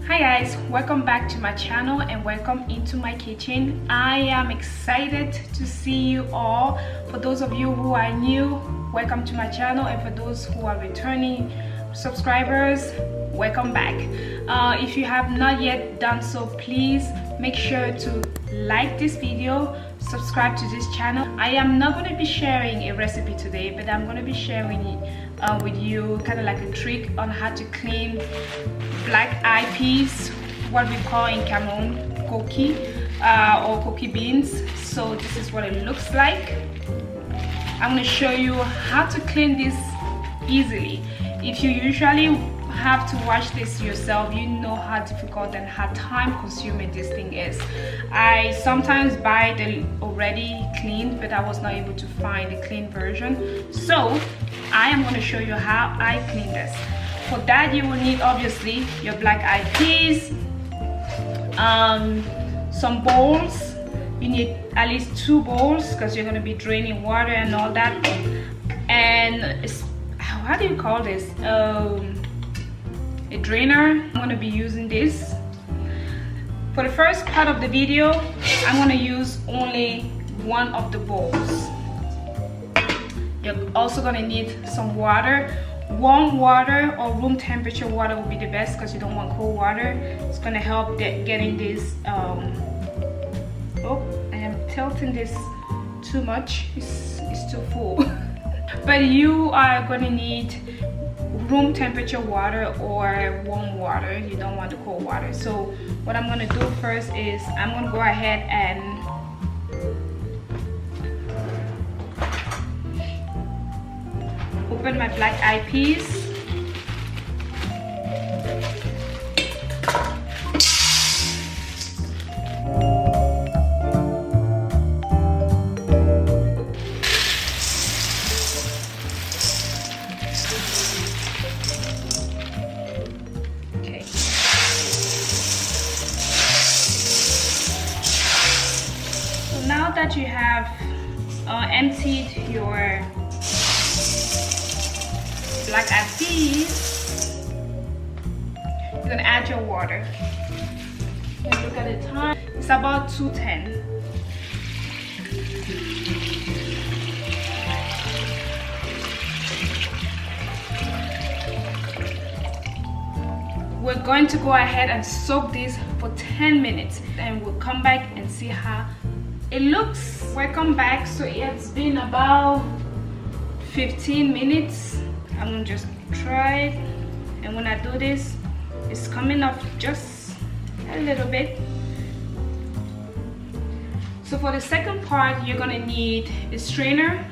Hi guys, welcome back to my channel and welcome into my kitchen. I am excited to see you all. For those of you who are new, welcome to my channel, and for those who are returning subscribers, welcome back. If you have not yet done so, please make sure to like this video, subscribe to this channel. I am not going to be sharing a recipe today, but I'm going to be sharing with you kind of like a trick on how to clean black eyed peas, what we call in Cameroon koki or koki beans. So this is what it looks like. I'm going to show you how to clean this easily. If you usually have to wash this yourself, you know how difficult and how time consuming this thing is. I sometimes buy the already cleaned, but I was not able to find the clean version. So I am going to show you how I clean this. For that, you will need obviously your black eyed peas, some bowls. You need at least 2 bowls because you're going to be draining water and all that. And how do you call this? A drainer. I'm going to be using this. For the first part of the video, I'm going to use only one of the bowls. You're also going to need some water. Warm water or room temperature water will be the best because you don't want cold water. It's going to help getting this oh, I am tilting this too much. It's too full. But you are going to need room temperature water or warm water. You don't want the cold water. So what I'm going to do first is I'm going to go ahead and open my black eyed peas. Okay. So now that you have emptied your black eyed peas, you're gonna add your water. And look at the time, it's about 2:10. We're going to go ahead and soak this for 10 minutes and we'll come back and see how it looks. Welcome back. So it's been about 15 minutes. I'm gonna just try it, and when I do this, it's coming off just a little bit. So for the second part, you're gonna need a strainer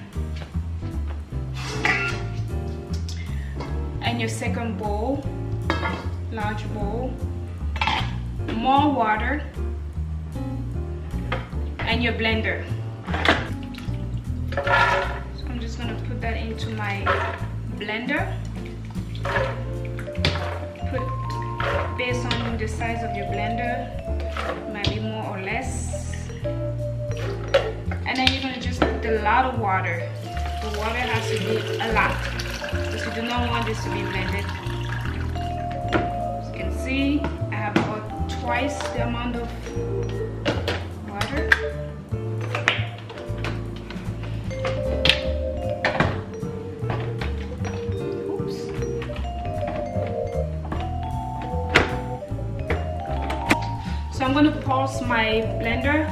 and your second bowl, large bowl, more water, and your blender. So I'm just gonna put that into my blender. Put based on the size of your blender, might be more or less. And then you're gonna just put a lot of water. The water has to be a lot because you do not want this to be blended. As you can see, I have about twice the amount of water. So I'm going to pause my blender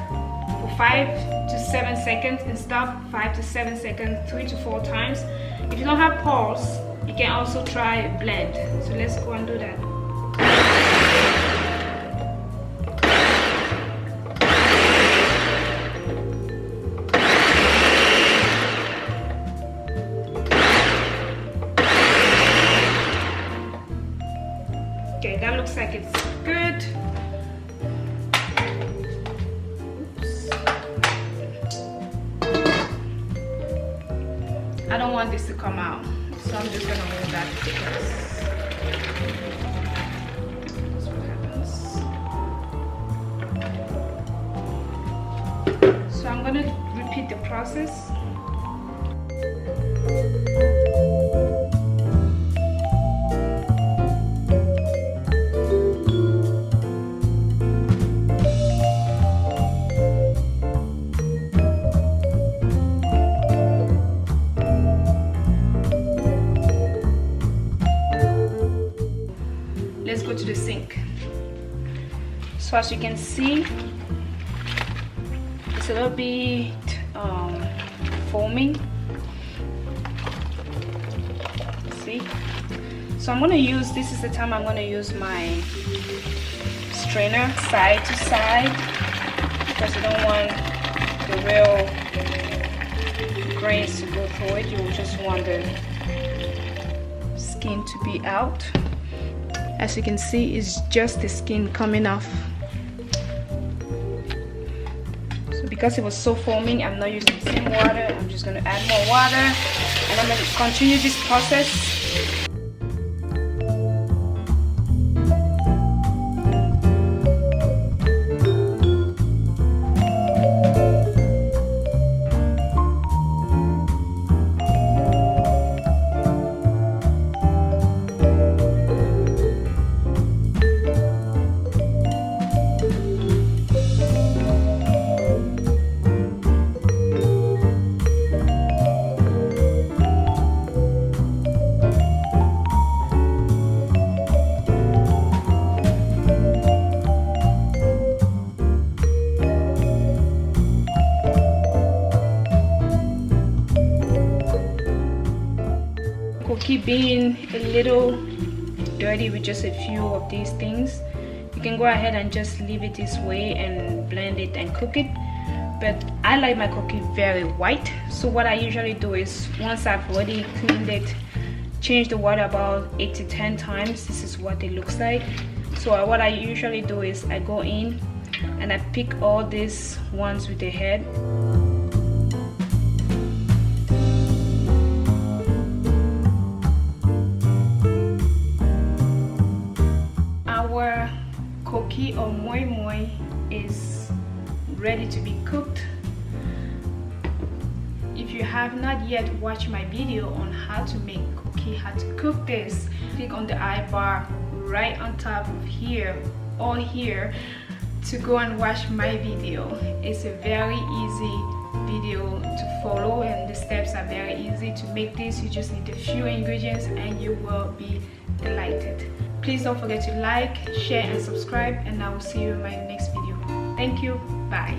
for 5 to 7 seconds and stop 5 to 7 seconds 3 to 4 times. If you don't have pause, you can also try blend. So let's go and do that. Okay, that looks like it's good. I don't want this to come out, so I'm just gonna move that because that's what happens. So I'm gonna repeat the process. go to the sink. So as you can see, it's a little bit foaming. See? So I'm gonna use, this is the time I'm gonna use my strainer side to side, because you don't want the real grains to go through it. You just want the skin to be out. As you can see, it's just the skin coming off. So because it was so foaming, I'm not using the same water. I'm just going to add more water, and I'm going to continue this process. Koki being a little dirty with just a few of these things, you can go ahead and just leave it this way and blend it and cook it. But I like my koki very white, so what I usually do is, once I've already cleaned it, change the water about 8 to 10 times. This is what it looks like. So what I usually do is I go in and I pick all these ones with the head. Our koki or moi moi is ready to be cooked. If you have not yet watched my video on how to make koki, how to cook this, click on the I bar right on top of here or here to go and watch my video. It's a very easy video to follow, and the steps are very easy to make this. You just need a few ingredients and you will be delighted. Please don't forget to like, share and subscribe, and I will see you in my next video. Thank you. Bye.